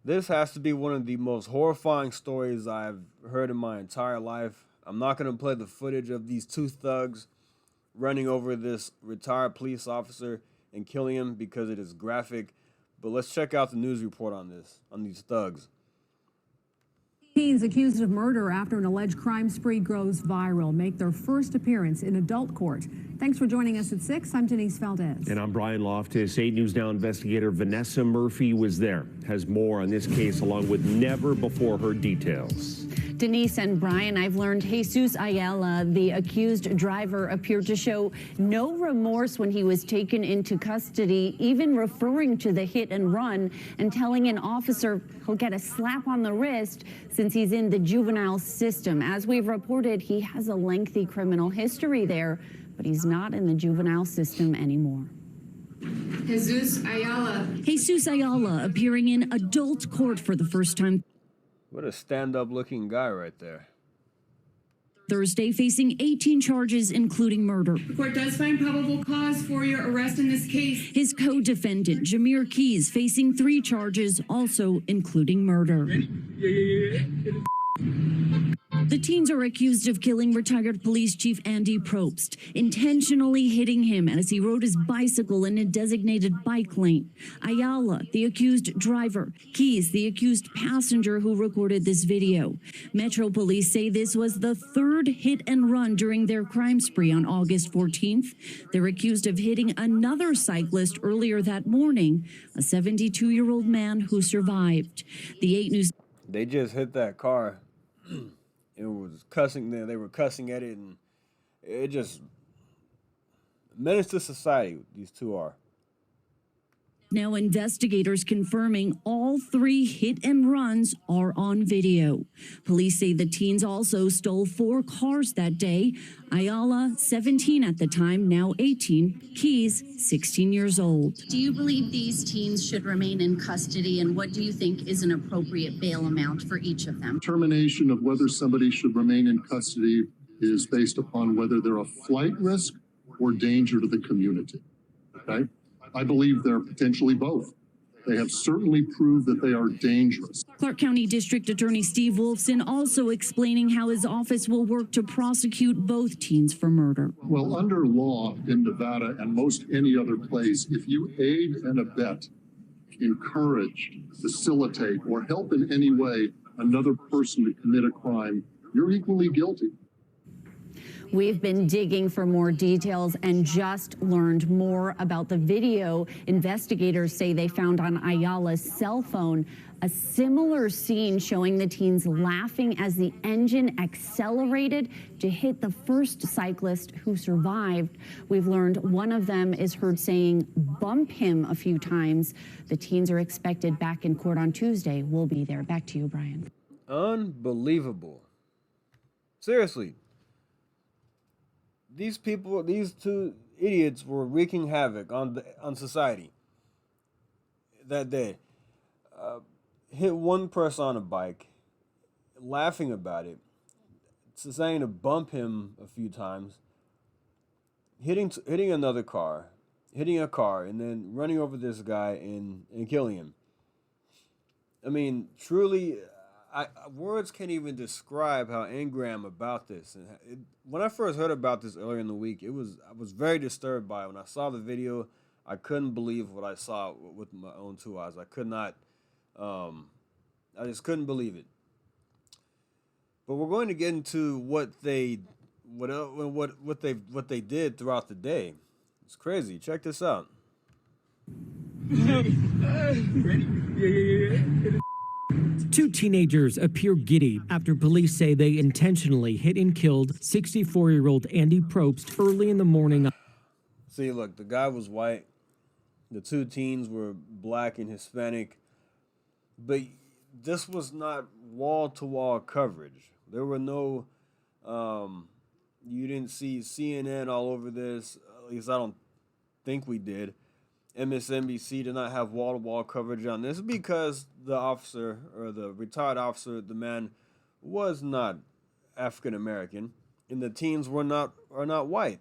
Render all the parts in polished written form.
This has to be one of the most horrifying stories I've heard in my entire life. I'm not going to play the footage of these two thugs running over this retired police officer and killing him because it is graphic. But let's check out the news report on this, on these thugs. Teens accused of murder after an alleged crime spree goes viral make their first appearance in adult court. Thanks for joining us at 6. I'm Denise Valdez. And I'm Brian Loftus. 8 News Now investigator Vanessa Murphy was there. Has more on this case along with never before heard details. Denise and Brian, I've learned Jesus Ayala, the accused driver, appeared to show no remorse when he was taken into custody, even referring to the hit and run and telling an officer he'll get a slap on the wrist since he's in the juvenile system. As we've reported, he has a lengthy criminal history there, but he's not in the juvenile system anymore. Jesus Ayala appearing in adult court for the first time What a stand-up looking guy right there. Thursday, facing 18 charges, including murder. The court does find probable cause for your arrest in this case. His co-defendant, Jameer Keys, facing 3 charges, also including murder. The teens are accused of killing retired police chief Andy Probst, intentionally hitting him as he rode his bicycle in a designated bike lane. Ayala, the accused driver. Keys, the accused passenger who recorded this video. Metro Police say this was the 3rd hit and run during their crime spree on August 14th. They're accused of hitting another cyclist earlier that morning, a 72-year-old man who survived. The 8 News. They just hit that car. It was cussing. They were cussing at it, and it just menace to society. These two are. Now investigators confirming all 3 hit and runs are on video. Police say the teens also stole 4 cars that day. Ayala, 17 at the time, now 18. Keys, 16 years old. Do you believe these teens should remain in custody, and what do you think is an appropriate bail amount for each of them? Determination of whether somebody should remain in custody is based upon whether they're a flight risk or danger to the community. Okay? I believe they're potentially both. They have certainly proved that they are dangerous. Clark County District Attorney Steve Wolfson also explaining how his office will work to prosecute both teens for murder. Well, under law in Nevada and most any other place, if you aid and abet, encourage, facilitate, or help in any way another person to commit a crime, you're equally guilty. We've been digging for more details and just learned more about the video investigators say they found on Ayala's cell phone. A similar scene showing the teens laughing as the engine accelerated to hit the first cyclist who survived. We've learned one of them is heard saying, "Bump him," a few times. The teens are expected back in court on Tuesday. We'll be there. Back to you, Brian. Unbelievable. Seriously. These people, these two idiots were wreaking havoc on society that day. Hit one person on a bike, laughing about it, saying to bump him a few times, hitting another car, hitting a car, and then running over this guy and killing him. I mean, truly, words can't even describe how angry I am about this. And when I first heard about this earlier in the week, I was very disturbed by it. When I saw the video, I couldn't believe what I saw with my own 2 eyes. I could not. I just couldn't believe it. But we're going to get into what they did throughout the day. It's crazy. Check this out. Two teenagers appear giddy after police say they intentionally hit and killed 64-year-old Andy Probst early in the morning. See, look, the guy was white. The 2 teens were black and Hispanic. But this was not wall-to-wall coverage. There were no, you didn't see CNN all over this. At least I don't think we did. MSNBC did not have wall-to-wall coverage on this because the officer, or the retired officer, the man, was not African-American, and the teens are not white.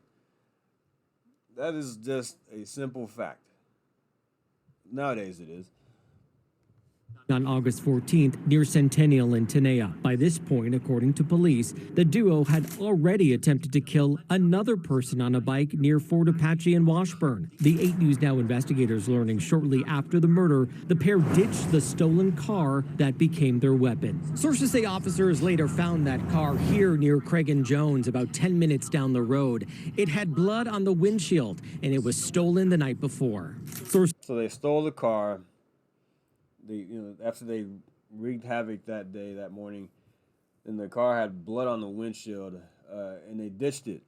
That is just a simple fact. Nowadays it is. on August 14th near Centennial in Tenaya. By this point, according to police, the duo had already attempted to kill another person on a bike near Fort Apache and Washburn. The 8 News Now investigators learning shortly after the murder, the pair ditched the stolen car that became their weapon. Sources say officers later found that car here near Craig and Jones, about 10 minutes down the road. It had blood on the windshield, and it was stolen the night before. So they stole the car. After they wreaked havoc that day, that morning, and the car had blood on the windshield, and they ditched it.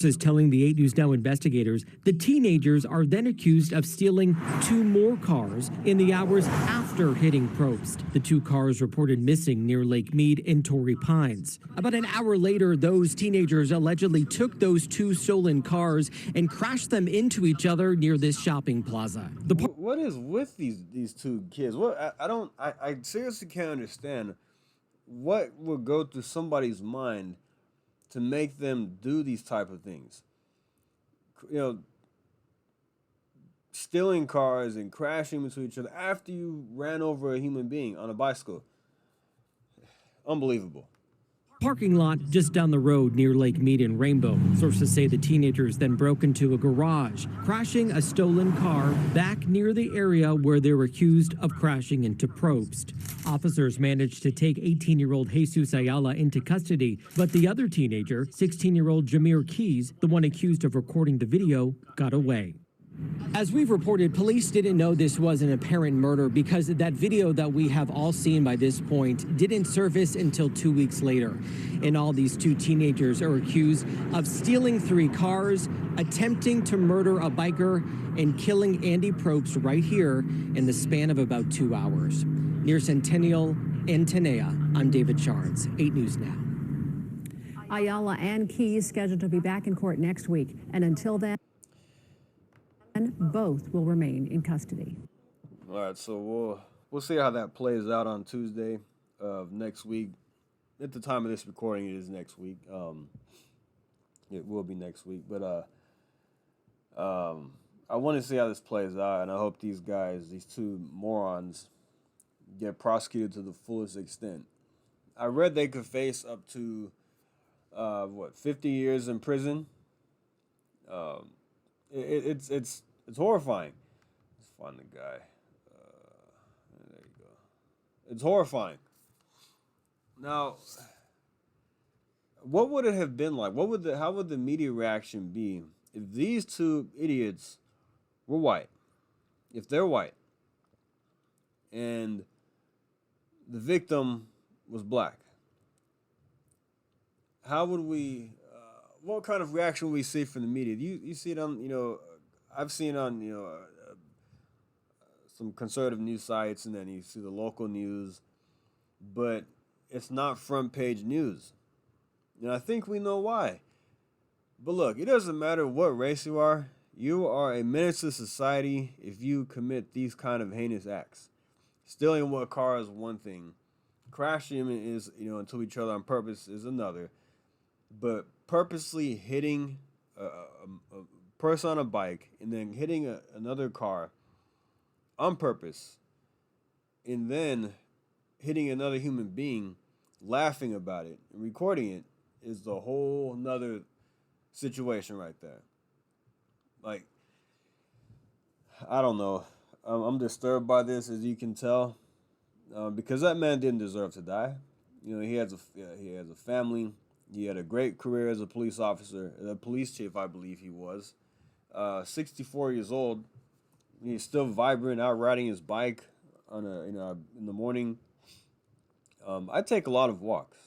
Is telling the 8 News Now investigators the teenagers are then accused of stealing 2 more cars in the hours after hitting Probst. The 2 cars reported missing near Lake Mead and Torrey Pines. About an hour later, those teenagers allegedly took those 2 stolen cars and crashed them into each other near this shopping plaza. What is with these 2 kids? I seriously can't understand what would go through somebody's mind to make them do these type of things. Stealing cars and crashing into each other after you ran over a human being on a bicycle. Unbelievable. Parking lot just down the road near Lake Mead and Rainbow. Sources say the teenagers then broke into a garage, crashing a stolen car back near the area where they were accused of crashing into Probst. Officers managed to take 18-year-old Jesus Ayala into custody, but the other teenager, 16-year-old Jameer Keys, the one accused of recording the video, got away. As we've reported, police didn't know this was an apparent murder because that video that we have all seen by this point didn't surface until 2 weeks later. In all, these 2 teenagers are accused of stealing 3 cars, attempting to murder a biker, and killing Andy Probst right here in the span of about 2 hours. Near Centennial and Tenaya, I'm David Charnes, 8 News Now. Ayala and Keys scheduled to be back in court next week, and until then, both will remain in custody. All right, so we'll see how that plays out on Tuesday of next week. At the time of this recording, it is next week. It will be next week, but I want to see how this plays out, and I hope these 2 morons, get prosecuted to the fullest extent. I read they could face up to 50 years in prison. It's horrifying. Let's find the guy. There you go. It's horrifying. Now, what would it have been like? How would the media reaction be if these 2 idiots were white? If they're white, and the victim was black, how would we? What kind of reaction would we see from the media? You see it on I've seen on some conservative news sites, and then you see the local news, but it's not front page news. And I think we know why. But look, it doesn't matter what race you are a menace to society if you commit these kind of heinous acts. Stealing a car is one thing. Crashing them is, into each other on purpose is another. But purposely hitting a person on a bike and then hitting another car on purpose and then hitting another human being, laughing about it and recording it is the whole nother situation right there. Like, I don't know. I'm disturbed by this, as you can tell, because that man didn't deserve to die. He has a family. He had a great career as a police officer, a police chief, I believe he was. 64 years old. He's still vibrant, out riding his bike on in the morning. I take a lot of walks.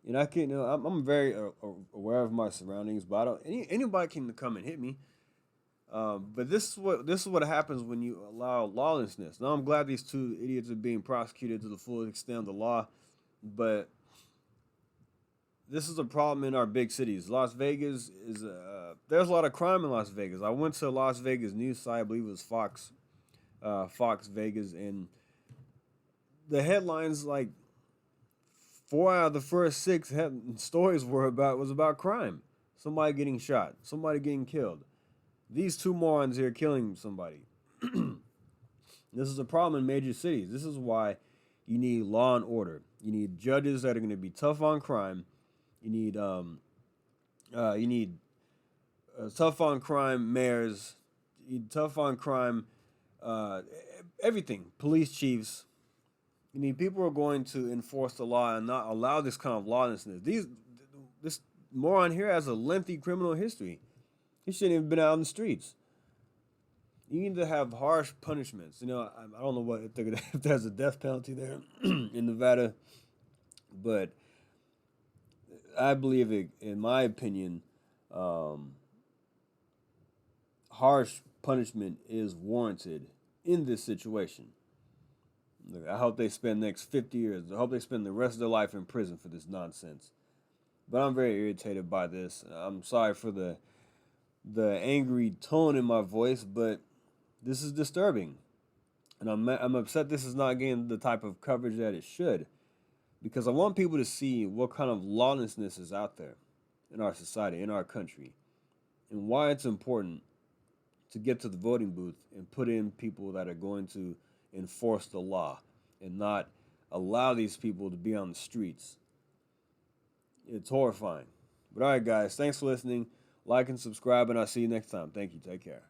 I'm very aware of my surroundings, but anybody can come and hit me. But this is what happens when you allow lawlessness. Now I'm glad these 2 idiots are being prosecuted to the full extent of the law, but this is a problem in our big cities. Las Vegas is there's a lot of crime in Las Vegas. I went to a Las Vegas news site, I believe it was Fox Vegas, and the headlines, like 4 out of the first 6 stories was about crime. Somebody getting shot, somebody getting killed. These 2 morons here killing somebody. This is a problem in major cities. This is why you need law and order. You need judges that are going to be tough on crime. You need tough on crime mayors. You need tough on crime. Everything. Police chiefs. You need people who are going to enforce the law and not allow this kind of lawlessness. This moron here has a lengthy criminal history. He shouldn't even been out in the streets. You need to have harsh punishments. You know, I don't know what if there's a death penalty there in Nevada, but I believe it, in my opinion, harsh punishment is warranted in this situation. Look, I hope they spend the next 50 years. I hope they spend the rest of their life in prison for this nonsense. But I'm very irritated by this. I'm sorry for the angry tone in my voice, but this is disturbing. And I'm upset this is not getting the type of coverage that it should, because I want people to see what kind of lawlessness is out there in our society, in our country, and why it's important to get to the voting booth and put in people that are going to enforce the law and not allow these people to be on the streets. It's horrifying. But all right, guys, thanks for listening. Like and subscribe, and I'll see you next time. Thank you. Take care.